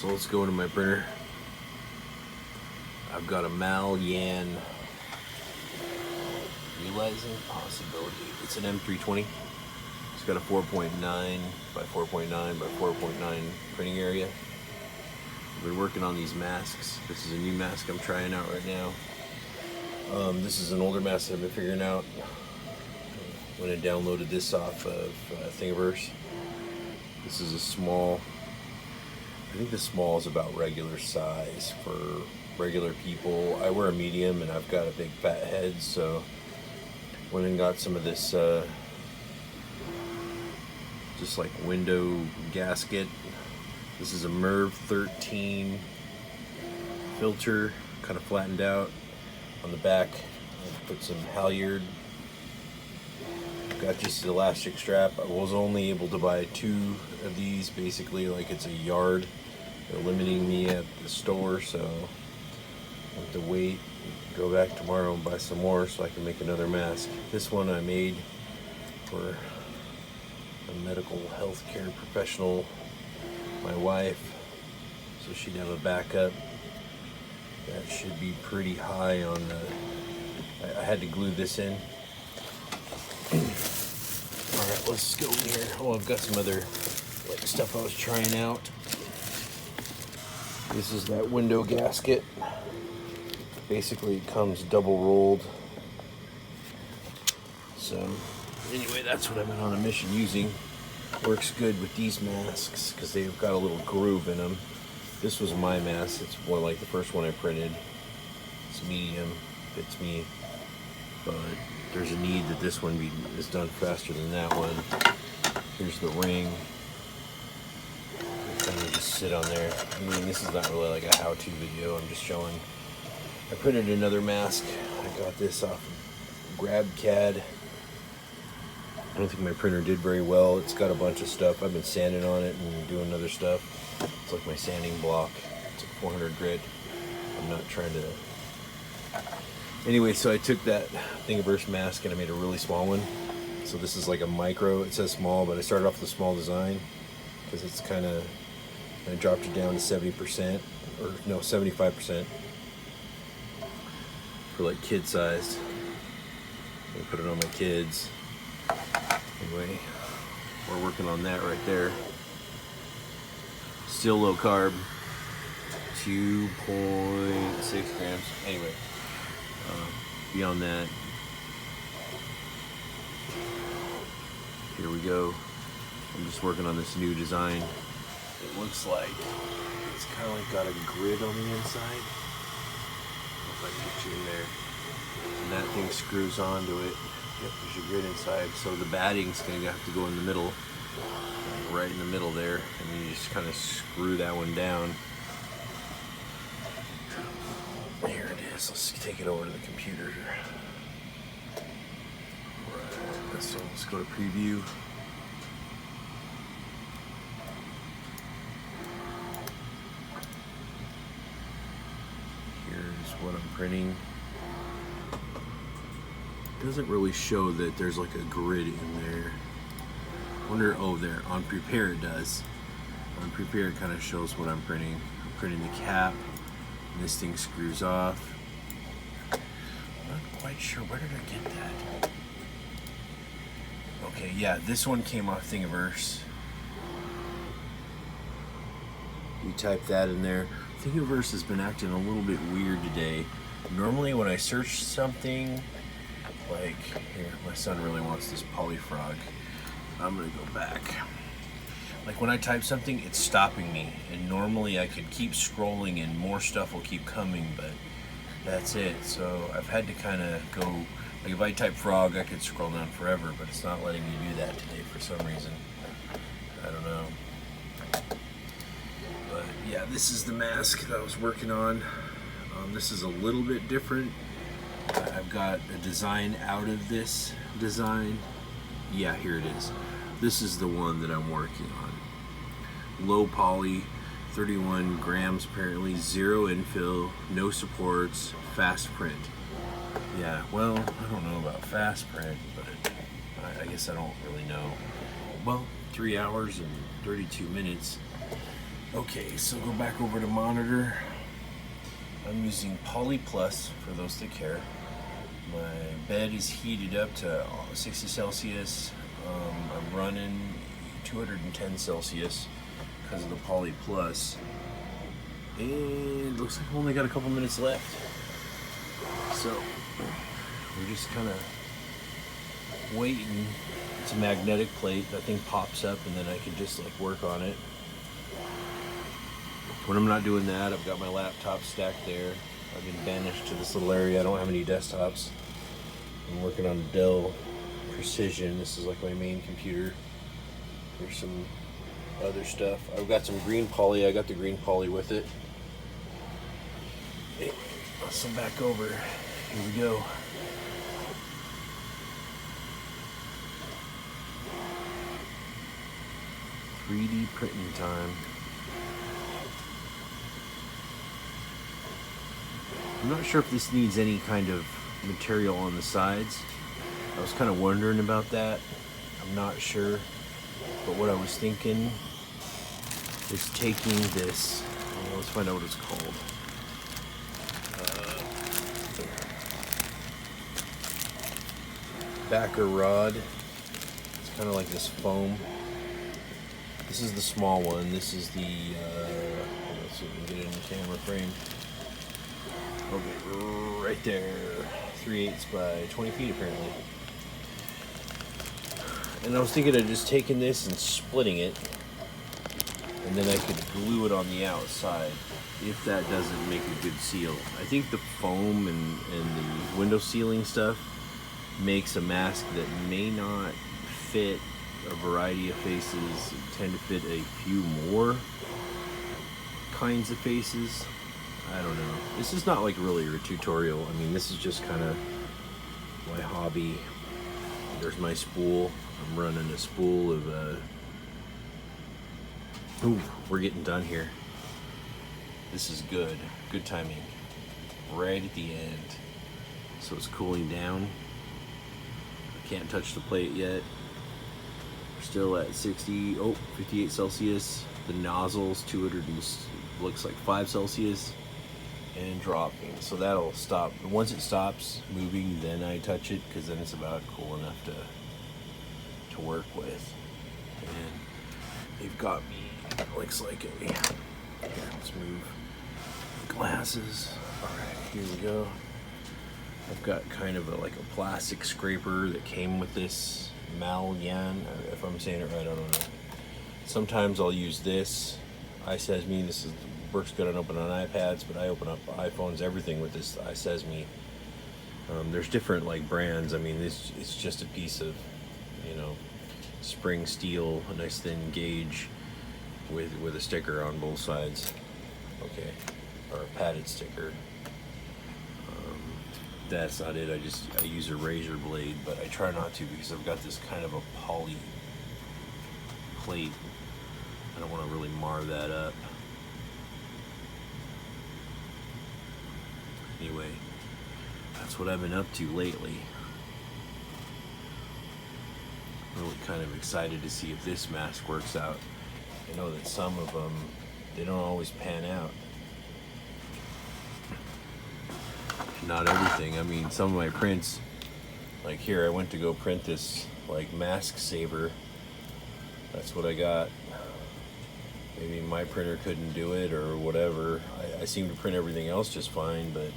So let's go into my printer. I've got a Mal Yan Realizing Possibility. It's an M320. It's got a 4.9 by 4.9 by 4.9 printing area. I've been working on these masks. This is a new mask I'm trying out right now. This is an older mask that I've been figuring out when I downloaded this off of Thingiverse. This is a small, I think the small is about regular size for regular people. I wear a medium and I've got a big fat head, so went and got some of this just like window gasket. This is a MERV 13 filter, kind of flattened out on the back. I put some halyard. Got just the elastic strap. I was only able to buy 2 of these, basically like it's a yard. They're limiting me at the store, so I have to wait, go back tomorrow and buy some more so I can make another mask. This one I made for a medical healthcare professional, my wife, so she'd have a backup. That should be pretty high on the, I had to glue this in. Alright, let's go in here. Oh, I've got some other like stuff I was trying out. This is that window gasket. Basically it comes double rolled. So anyway, that's what I've been on a mission using. Works good with these masks because they've got a little groove in them. This was my mask. It's more like the first one I printed. It's medium, fits me, but there's a need that this one is done faster than that one. Here's the ring. Kind of just sit on there. I mean, this is not really like a how-to video. I'm just showing. I printed another mask. I got this off of GrabCAD. I don't think my printer did very well. It's got a bunch of stuff. I've been sanding on it and doing other stuff. It's like my sanding block. It's a 400 grit. I'm not trying to... Anyway, so I took that Thingiverse mask and I made a really small one. So this is like a micro. It says small, but I started off with a small design because it's kind of... I dropped it down to 70%, or no, 75% for like kid sized. I put it on my kids. Anyway, we're working on that right there. Still low carb, 2.6 grams. Anyway, beyond that, here we go. I'm just working on this new design. It looks like it's kind of like got a grid on the inside. If I can get you in there. And that thing screws onto it. Yep, there's your grid inside. So the batting's going to have to go in the middle. Right in the middle there. And then you just kind of screw that one down. Here it is. Let's take it over to the computer here. Right, so let's go to preview. What I'm printing. It doesn't really show that there's like a grid in there. I wonder, oh, there on prepare it does. On prepare it kind of shows what I'm printing. I'm printing the cap, and this thing screws off. I'm not quite sure, where did I get that? Okay, yeah, this one came off Thingiverse. You type that in there. Thingiverse has been acting a little bit weird today. Normally when I search something, like, here, my son really wants this polyfrog. I'm gonna go back. Like when I type something, it's stopping me. And normally I could keep scrolling and more stuff will keep coming, but that's it. So I've had to kind of go, like if I type frog, I could scroll down forever, but it's not letting me do that today for some reason. I don't know. But yeah, this is the mask that I was working on. This is a little bit different. I've got a design out of this design. Yeah, here it is. This is the one that I'm working on. Low poly, 31 grams apparently, 0 infill, no supports, fast print. Yeah, well, I don't know about fast print, but I guess I don't really know. Well, 3 hours and 32 minutes. Okay, so go back over to monitor. I'm using Poly Plus for those that care. My bed is heated up to 60 Celsius. I'm running 210 Celsius because of the Poly Plus. And looks like I've only got a couple minutes left. So we're just kind of waiting. It's a magnetic plate. That thing pops up and then I can just like work on it. When I'm not doing that, I've got my laptop stacked there. I've been banished to this little area. I don't have any desktops. I'm working on Dell Precision. This is like my main computer. There's some other stuff. I've got some green poly. I got the green poly with it. Hey, so back over. Here we go. "3D printing time." I'm not sure if this needs any kind of material on the sides. I was kind of wondering about that. I'm not sure. But what I was thinking is taking this, well, let's find out what it's called. Backer rod. It's kind of like this foam. This is the small one. This is the, let's see if we can get it in the camera frame. Okay, right there, 3/8 by 20 feet apparently. And I was thinking of just taking this and splitting it, and then I could glue it on the outside if that doesn't make a good seal. I think the foam and the window sealing stuff makes a mask that may not fit a variety of faces, tend to fit a few more kinds of faces. I don't know. This is not like really a tutorial. I mean, this is just kind of my hobby. There's my spool. I'm running a spool of ooh, we're getting done here. This is good. Good timing. Right at the end. So it's cooling down. I can't touch the plate yet. We're still at 58 Celsius. The nozzle's 200 and looks like 5 Celsius. And dropping, so that'll stop. Once it stops moving, then I touch it, because then it's about cool enough to work with. And they've got me, looks like it. Here, let's move glasses. All right, here we go. I've got kind of like a plastic scraper that came with this Malyan, if I'm saying it right, I don't know. Sometimes I'll use this. iSesame, this works good on opening on iPads, but I open up iPhones, everything with this iSesame. There's different like brands. I mean, it's just a piece of, you know, spring steel, a nice thin gauge with a sticker on both sides. Okay, or a padded sticker. That's not it. I use a razor blade, but I try not to because I've got this kind of a poly plate. I don't want to really mar that up. Anyway, that's what I've been up to lately. I'm really kind of excited to see if this mask works out. I know that some of them, they don't always pan out. Not everything. I mean, some of my prints, like here, I went to go print this like mask saver. That's what I got. Maybe my printer couldn't do it or whatever. I seem to print everything else just fine, but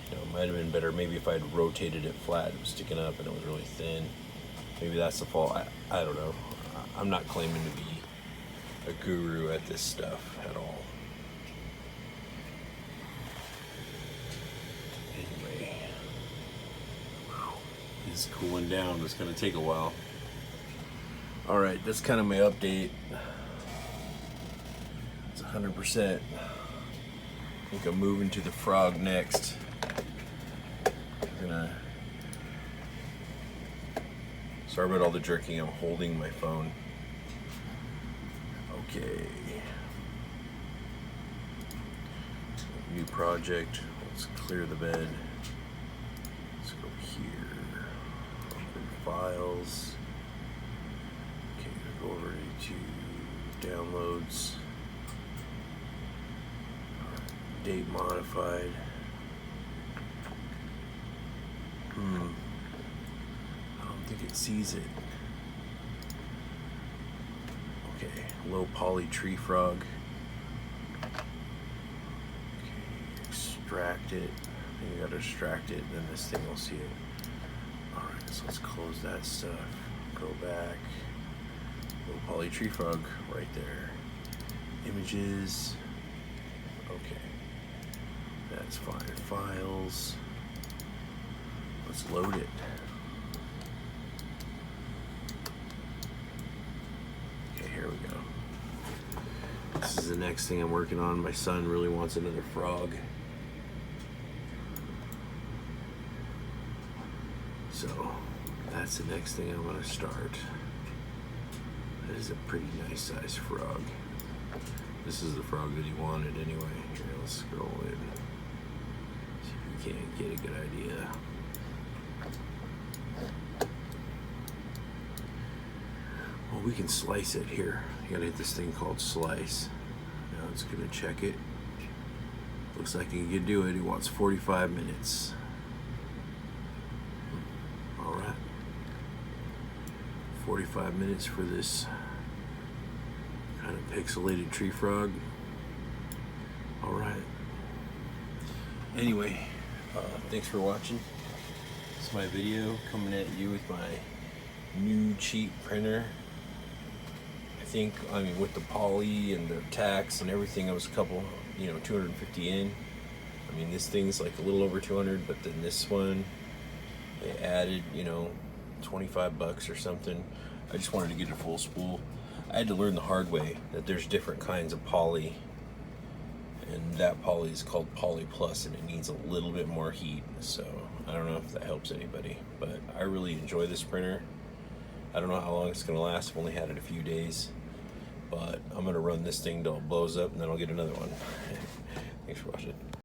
you know, it might have been better maybe if I'd rotated it flat. It was sticking up and it was really thin. Maybe that's the fault. I don't know. I'm not claiming to be a guru at this stuff at all. Anyway, it's cooling down. It's going to take a while. All right, that's kind of my update. It's 100%. I think I'm moving to the frog next. I'm gonna. Sorry about all the jerking. I'm holding my phone. Okay. New project. Let's clear the bed. Let's go here. Open files. Okay, go over to downloads, date modified. I don't think it sees it. Okay, low poly tree frog. Okay, extract it. I think you gotta extract it, then this thing will see it. Alright, so let's close that stuff. Go back. Low poly tree frog right there. Images. Okay. That's fine. Files. Let's load it. Okay, here we go. This is the next thing I'm working on. My son really wants another frog. So that's the next thing I'm going to start. That is a pretty nice size frog. This is the frog that he wanted anyway. Here, let's scroll in. See if we can't get a good idea. Well, we can slice it here. You gotta hit this thing called slice. Now it's gonna check it. Looks like he can do it. He wants 45 minutes. All right. 45 minutes for this kind of pixelated tree frog. All right. Anyway, thanks for watching. This is my video coming at you with my new cheap printer. I mean with the poly and the tax and everything, I was a couple, 250 in. I mean, this thing's like a little over 200, but then this one, they added, 25 bucks or something. I just wanted to get a full spool. I had to learn the hard way that there's different kinds of poly, and that poly is called Poly Plus, and it needs a little bit more heat. So I don't know if that helps anybody, but I really enjoy this printer. I don't know how long it's gonna last. I've only had it a few days, but I'm gonna run this thing till it blows up, and then I'll get another one. Thanks for watching.